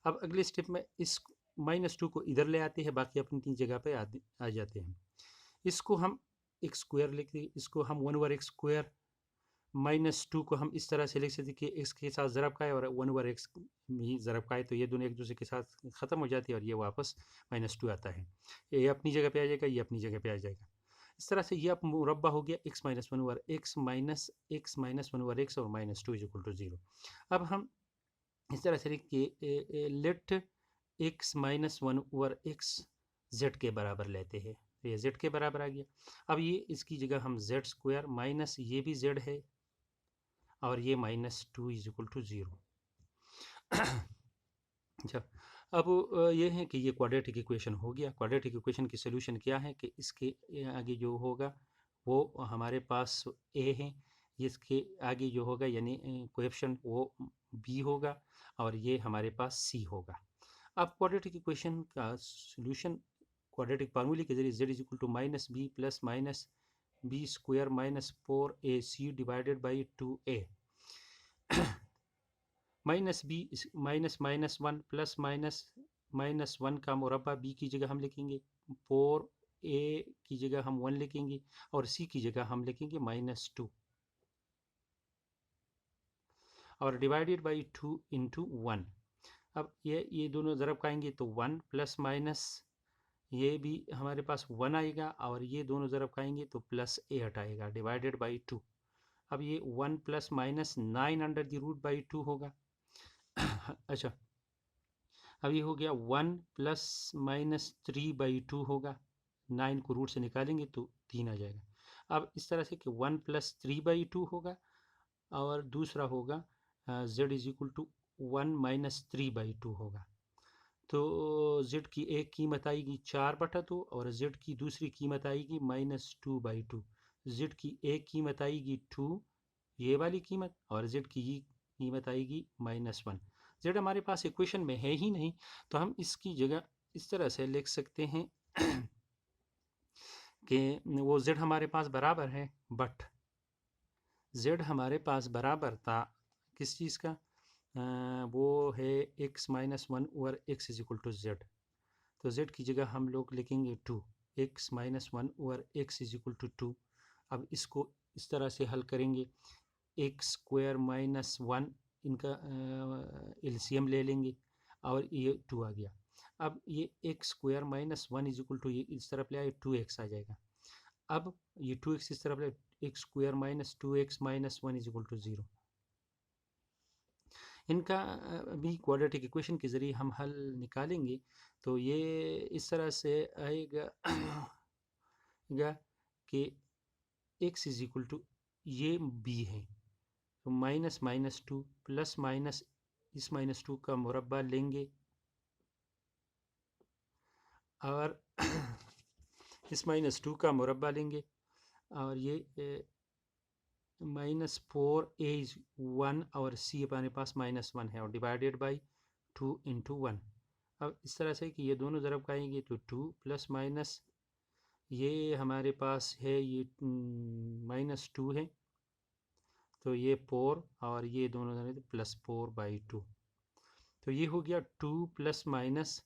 अब अगले स्टेप में इस -2 को इधर ले आते हैं, बाकी अपनी 3 जगह पे आ जाते हैं। इसको हम एक्स स्क्वायर लिखते हैं, इसको हम 1/x² -2 को हम इस तरह से लिख सकते हैं कि एक्स के साथ ज़रब का है और 1/x भी ज़रब का है, तो ये दोनों एक दूसरे के साथ ख़त्म हो जाती है और ये वापस -2 आता है। ये अपनी जगह पे आ जाएगा, ये अपनी जगह पे आ जाएगा। इस तरह से ये अब मुरब्बा हो गया x - 1/x -x - 1/x और -2 = 0। अब हम इस तरह से लिखिए लेट x - 1/x z के बराबर लेते हैं, तो ये z के बराबर आ गया। अब ये इसकी जगह हम z² माइनस ये भी z है और ये -2 = 0। अच्छा, अब ये है कि ये क्वाड्रेटिक इक्वेशन हो गया। क्वाड्रेटिक इक्वेशन की सोल्यूशन क्या है कि इसके आगे जो होगा वो हमारे पास a है, इसके आगे जो होगा यानी कोएफिशिएंट वो b होगा और ये हमारे पास c होगा। अब क्वाड्रेटिक इक्वेशन का सोल्यूशन क्वाड्रेटिक फार्मूले के जरिए z -b plus minus b square minus 4ac divided by 2a minus B minus minus one plus minus minus one का मुरब्बा b की जगह हम लिखेंगे, 4a की जगह हम 1 लिखेंगे और c की जगह हम लिखेंगे -2 और डिवाइडेड बाई 2 इंटू 1। अब ये दोनों ज़रब खाएंगे तो 1 प्लस माइनस ये भी हमारे पास 1 आएगा और ये दोनों ज़रब खाएंगे तो +8 आएगा डिवाइडेड बाई 2। अब ये 1 plus minus 9 under the root by 2 होगा। अच्छा, अब ये हो गया 1 प्लस माइनस 3/2 होगा, 9 को रूट से निकालेंगे तो 3 आ जाएगा। अब इस तरह से कि 1 प्लस 3/2 होगा और दूसरा होगा z = 1 माइनस 3/2 होगा। तो z की एक कीमत आएगी 4/2 और z की दूसरी कीमत आएगी -2/2। z की एक कीमत आएगी 2 ये वाली कीमत और z की ये कीमत आएगी -1। z हमारे पास इक्वेशन में है ही नहीं, तो हम इसकी जगह इस तरह से लिख सकते हैं कि वो z हमारे पास बराबर है, बट z हमारे पास बराबर था किस चीज़ का, वो है x - 1/x = z। तो z की जगह हम लोग लिखेंगे 2, x - 1/x = 2। अब इसको इस तरह से हल करेंगे, x² - 1 इनका एलसीएम ले लेंगे और ये 2 आ गया। अब ये x² - 1 = ये इस तरफ ले आए 2x आ जाएगा। अब ये 2x इस तरफ ले x² - 2x - 1 = 0। इनका भी क्वाड्रेटिक इक्वेशन के ज़रिए हम हल निकालेंगे तो ये इस तरह से आएगा कि x = ये b है, तो -2 प्लस माइनस इस -2 का मुरब्बा लेंगे और इस -2 का मुरब्बा लेंगे और ये -4a 1 और c हमारे पास -1 है और डिवाइडेड बाई 2 इंटू 1। अब इस तरह से कि ये दोनों ज़रब खाएंगे तो 2 प्लस माइनस ये हमारे पास है ये -2 है तो ये 4 और ये दोनों +4/2, तो ये हो गया 2 प्लस माइनस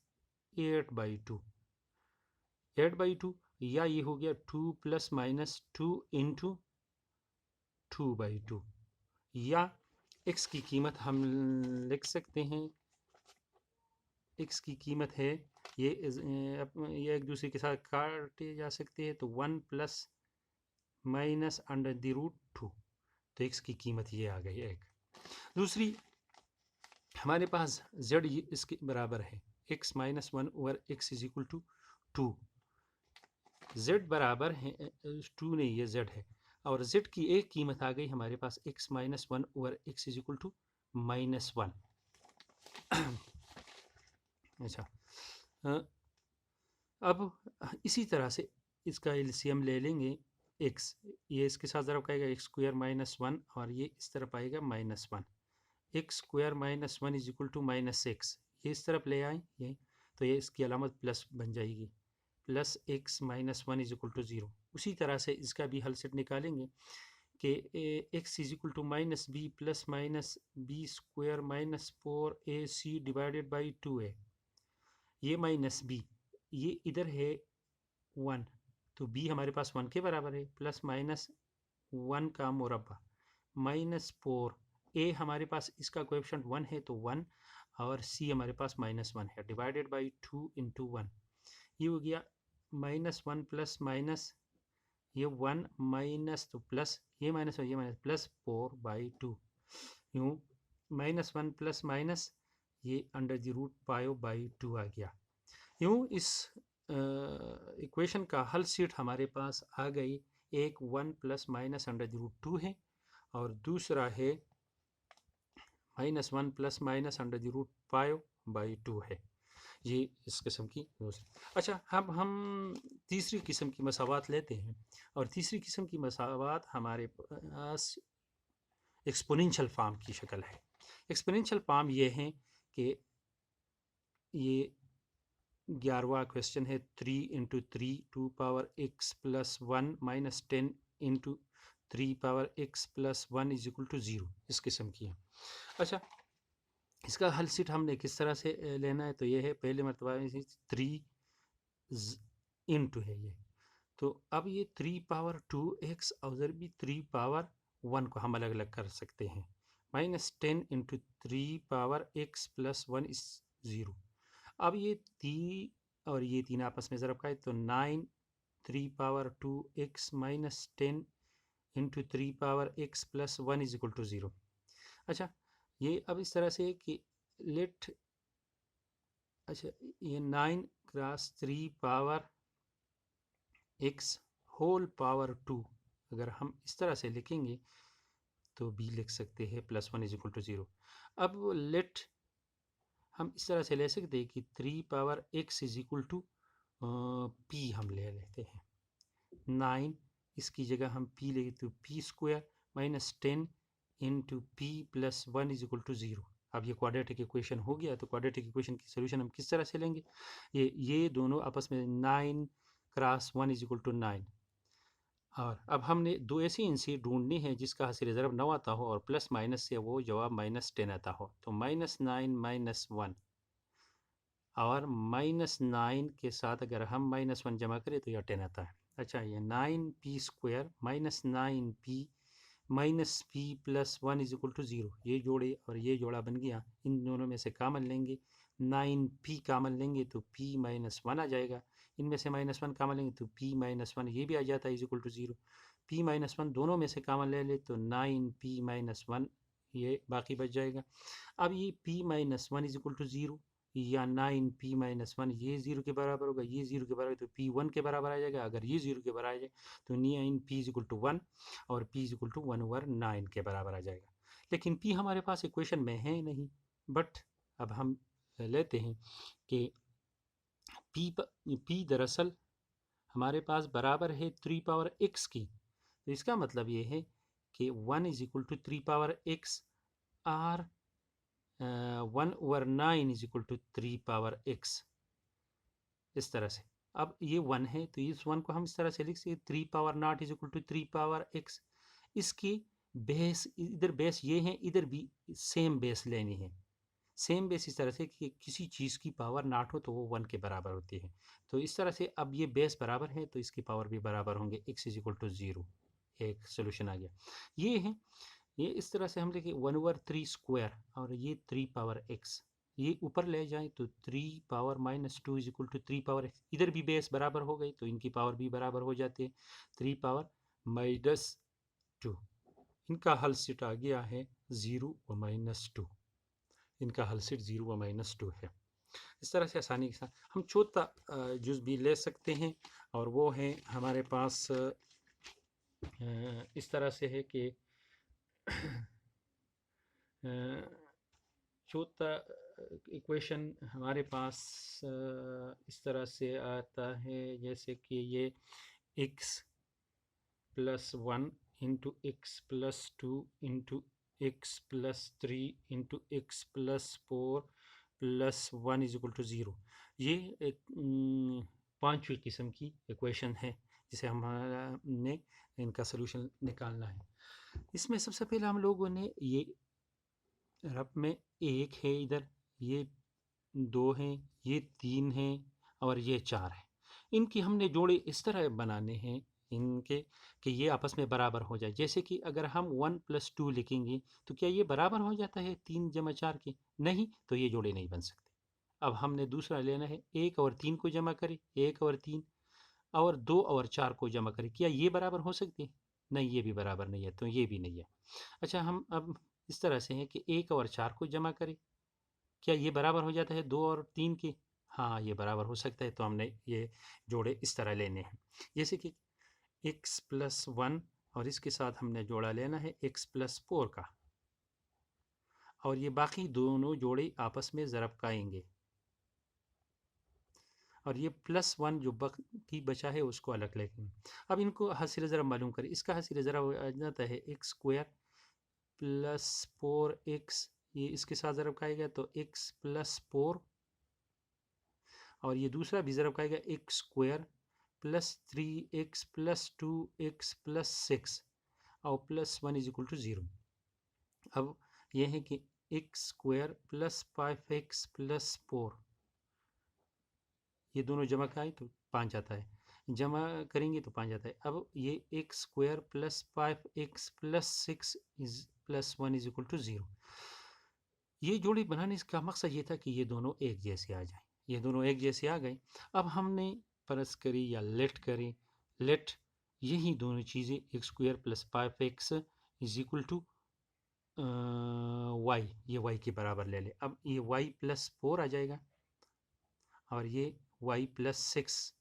8/2 या ये हो गया 2 प्लस माइनस 2 इंटू 2/2 या x की कीमत हम लिख सकते हैं, x की कीमत है ये एक दूसरे के साथ काटे जा सकते हैं तो 1 plus minus under the root 2, तो x की कीमत ये आ गई एक। दूसरी हमारे पास z इसके बराबर है x - 1/x = 2, z बराबर है 2 नहीं ये z है और z की एक कीमत आ गई हमारे पास x - 1/x = -1। अच्छा, अब इसी तरह से इसका एलसीएम ले लेंगे x, ये इसके साथ ज़रब आएगा x² - 1 और ये इस तरफ आएगा -1, x² - 1 = -x, ये इस तरफ ले आए ये, तो ये इसकी अलामत प्लस बन जाएगी, प्लस x - 1 = 0। उसी तरह से इसका भी हल सेट निकालेंगे कि x is equal to minus b plus minus b square minus 4ac divided by 2a, ये माइनस बी, ये इधर है 1, तो b हमारे पास 1 के बराबर है, प्लस माइनस 1 का मुरब्बा माइनस 4, a हमारे पास इसका कोएफिशिएंट 1 है तो 1, और c हमारे पास माइनस 1 है, डिवाइडेड बाई 2 इंटू 1, ये हो गया माइनस 1 प्लस माइनस ये 1 माइनस तो प्लस ये माइनस प्लस 4/2, यूँ माइनस 1 प्लस माइनस ये under the root five by 2 आ गया। यूँ इस इक्वेशन का हल सीट हमारे पास आ गई, एक 1 plus minus under the root 2 है और दूसरा है minus 1 plus minus under the root five by 2 है। ये इस किस्म की दूसरी। अच्छा, हम तीसरी किस्म की मसावात लेते हैं, और तीसरी किस्म की मसावात हमारे पास एक्सपोनेंशियल फॉर्म की शक्ल है। एक्सपोनेंशियल फॉर्म ये है कि ये 11वां क्वेश्चन है 3 into 3 to power x plus 1 minus 10 into 3 power x plus 1 is equal to 0, इस किस्म की है। अच्छा, इसका हल सीट हमने किस तरह से लेना है, तो ये है पहले मरतबा 3 इंटू है ये, तो अब ये 3 पावर 2x और उधर भी 3 पावर 1 को हम अलग अलग कर सकते हैं, minus 10 into 3 power x plus 1 इस 0। अब ये 3 और ये 3 आपस में ज़रब का है, तो 9 3 power 2x minus 10 into 3 power x plus 1 is equal to 0। अच्छा, ये अब इस तरह से कि लेट, अच्छा ये 9 cross 3 power x whole power 2, अगर हम इस तरह से लिखेंगे तो b लिख सकते हैं प्लस 1 इज इक्वल टू 0। अब लेट हम इस तरह से ले सकते हैं कि 3 power x is equal to p हम ले लेते हैं, 9 इसकी जगह हम p ले तो p square minus 10 into p plus 1 is equal to 0। अब ये क्वाड्रेटिक इक्वेशन हो गया, तो क्वाड्रेटिक इक्वेशन की सोल्यूशन हम किस तरह से लेंगे, ये दोनों आपस में 9 क्रॉस 1 इज इक्वल टू 9, और अब हमने दो ऐसी इंसी ढूंढनी है जिसका हासिल ज़रब 9 आता हो और प्लस माइनस से वो जवाब माइनस 10 आता हो, तो माइनस 9 माइनस 1 और माइनस 9 के साथ अगर हम माइनस 1 जमा करें तो यह 10 आता है। अच्छा, ये 9p square minus 9p minus p plus 1 is equal to 0, ये जोड़े और ये जोड़ा बन गया, इन दोनों में से कामन लेंगे, 9p कामन लेंगे तो p माइनस 1 आ जाएगा, इनमें से माइनस 1 कामन लेंगे तो p माइनस 1 ये भी आ जाता है is equal to 0, p minus 1 दोनों में से कामन ले ले तो 9p माइनस 1 ये बाकी बच जाएगा। अब ये p minus 1 is equal to 0 या 9p माइनस 1 ये 0 के बराबर होगा, ये 0 के बराबर तो p 1 के बराबर आ जाएगा, अगर ये 0 के बराबर आ जाए तो 9p इज इक्वल टू 1 और p इज इक्वल टू 1/9 के बराबर आ जाएगा। लेकिन p हमारे पास इक्वेशन में है नहीं, बट अब हम लेते हैं कि p दरअसल हमारे पास बराबर है 3 पावर x की, तो इसका मतलब ये है कि 1 is equal to 3 power x और 1/9 is equal to 3 power x, इस तरह से। अब ये 1 है तो इस 1 को हम इस तरह से लिख सकते 3 power nought is equal to 3 power x, इसकी बेस इधर बेस ये है, इधर भी सेम बेस लेनी है, सेम बेस इस तरह से कि किसी चीज़ की पावर नॉट हो तो वो 1 के बराबर होती है, तो इस तरह से अब ये बेस बराबर है तो इसकी पावर भी बराबर होंगे, x इज इक्वल टू 0, एक सोल्यूशन आ गया। ये है, ये इस तरह से हम लिखे 1/3 स्क्वायर और ये 3 पावर x, ये ऊपर ले जाएं तो 3 power minus 2 is equal to 3 power x, इधर भी बेस बराबर हो गई तो इनकी पावर भी बराबर हो जाती है, 3 पावर माइनस 2, इनका हल सीट आ गया है 0 व माइनस 2, इनका हल सीट 0 व माइनस 2 है। इस तरह से आसानी के साथ हम चौथा जुज़ भी ले सकते हैं, और वो है हमारे पास इस तरह से है कि चौथा इक्वेशन हमारे पास इस तरह से आता है, जैसे कि ये x plus 1 into x plus 2 into x plus 3 into x plus 4 plus 1 is equal to 0, ये एक पांचवी किस्म की इक्वेशन है जिसे हमने इनका सोल्यूशन निकालना है। इसमें सबसे पहले हम लोगों ने ये रफ में एक है, इधर ये 2 हैं, ये 3 हैं और ये 4 है। इनकी हमने जोड़े इस तरह बनाने हैं इनके कि ये आपस में बराबर हो जाए। जैसे कि अगर हम 1 + 2 लिखेंगे तो क्या ये बराबर हो जाता है 3 जमा 4 के? नहीं, तो ये जोड़े नहीं बन सकते। अब हमने दूसरा लेना है, 1 और 3 को जमा करें, 1 और 3 और 2 और 4 को जमा करें। क्या ये बराबर हो सकते हैं? नहीं, ये भी बराबर नहीं है, तो ये भी नहीं है। अच्छा, हम अब इस तरह से हैं कि 1 और 4 को जमा करें। क्या ये बराबर हो जाता है 2 और 3 के? हाँ, ये बराबर हो सकता है, तो हमने ये जोड़े इस तरह लेने हैं। जैसे कि x + 1 और इसके साथ हमने जोड़ा लेना है x + 4 का, और ये बाकी दोनों जोड़े आपस में ज़रब खाएंगे, और ये +1 जो बाकी बचा है उसको अलग लेंगे। अब इनको हसीर ज़रब मालूम करें। इसका हसीर ज़रब आ जाता है x² + 4x, ये इसके साथ ज़रब खाएगा तो x + 4, और ये दूसरा भी ज़रब खाएगा x² + 3x + 2x + 6 और +1 = 0। अब यह है कि x² + 5x + 4, ये दोनों जमा खाए तो 5 आता है, जमा करेंगे तो 5 आता है। अब ये x² + 5x + 6 +1 = 0। ये जोड़ी बनाने का मकसद ये था कि ये दोनों एक जैसे आ जाएं। ये दोनों एक जैसे आ गए। अब हमने परस करी या लेट करी, लेट यही दोनों चीज़ें x² + 5x = y, ये y के बराबर ले ले। अब ये y + 4 आ जाएगा और ये y + 6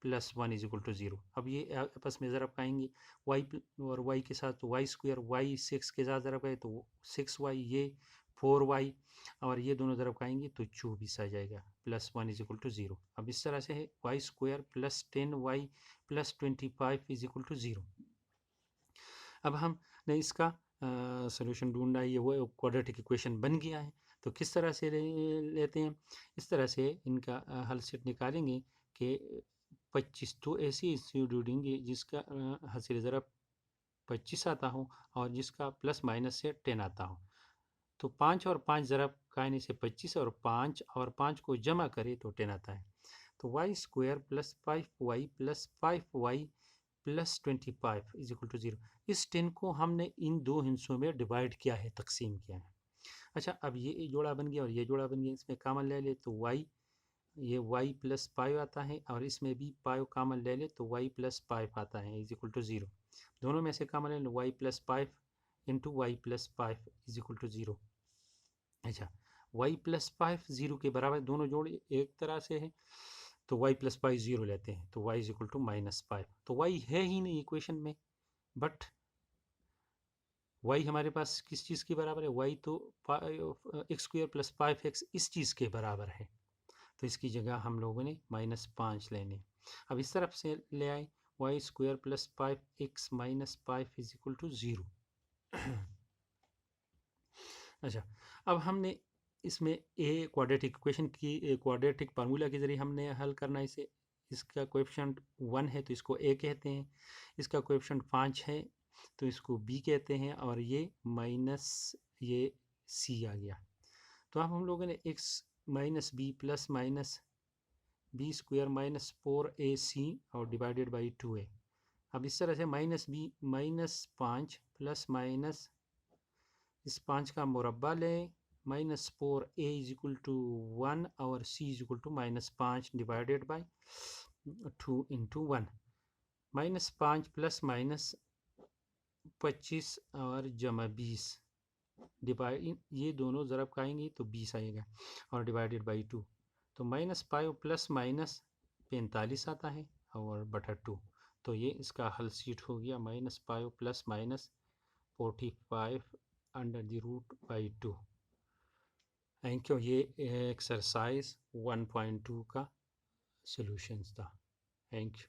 +1 = 0। अब ये आपस में ज़रब खाएंगे, y और y के साथ तो y², y 6 के साथ ज़रब खाए तो 6y, ये 4y, और ये दोनों ज़रब खाएंगे तो 24 आ जाएगा, +1 = 0। अब इस तरह से है y² + 10y + 25 = 0। अब हमने इसका सोल्यूशन ढूंढा, ये वो क्वाड्रेटिक इक्वेशन बन गया है। तो किस तरह से लेते हैं? इस तरह से इनका हल सेट निकालेंगे कि 25 तो ऐसी ढूंढेंगे जिसका हसीर ज़रब 25 आता हो और जिसका प्लस माइनस से 10 आता हो। तो 5 और 5 ज़रब खाने से 25 और 5 को जमा करें तो 10 आता है। तो y² + 5y + 5y + 25 = 0। इस 10 को हमने इन दो हिस्सों में डिवाइड किया है, तकसीम किया है। अच्छा, अब ये जोड़ा बन गया और ये जोड़ा बन गया, इसमें कॉमन ले ले तो y, ये y + 5 आता है, और इसमें भी 5 कॉमन ले ले तो y + 5 आता है = 0। दोनों में से कॉमन ले लो, y + 5 × y + 5 = 0। अच्छा, y + 5 0 के बराबर, दोनों जोड़े एक तरह से है, तो y + 5 0 लेते हैं तो y = -5। तो y है ही नहीं इक्वेशन में, बट y हमारे पास किस चीज़ के बराबर है? y तो x² + 5x इस चीज़ के बराबर है, तो इसकी जगह हम लोगों ने -5 लेने। अब इस तरफ से ले आए, y² + 5x - 5 = 0। अच्छा, अब हमने इसमें क्वाड्रेटिक इक्वेशन की क्वाड्रेटिक फार्मूला के ज़रिए हमने हल करना है इसे। इसका कोएफिशिएंट 1 है तो इसको a कहते हैं, इसका कोएफिशिएंट 5 है तो इसको b कहते हैं, और ये माइनस ये c आ गया। तो अब हम लोगों ने x - b + -b² - 4ac और डिवाइडेड बाई 2a। अब इस तरह से -b -5 + इस 5 का मुरब्बा लें, -4a = 1 और c = -5 डिवाइडेड बाई 2 × 1। -5 ± 25 और जमा 20 डिवाइड, ये दोनों ज़रब खाएंगे तो 20 आएगा, और डिवाइडेड बाई 2, तो -5 ± 45 आता है और बटा 2। तो ये इसका हल सीट हो गया, -5 ± 45 √/2। Thank you. ये एक्सरसाइज 1.2 का सॉल्यूशंस था। Thank you.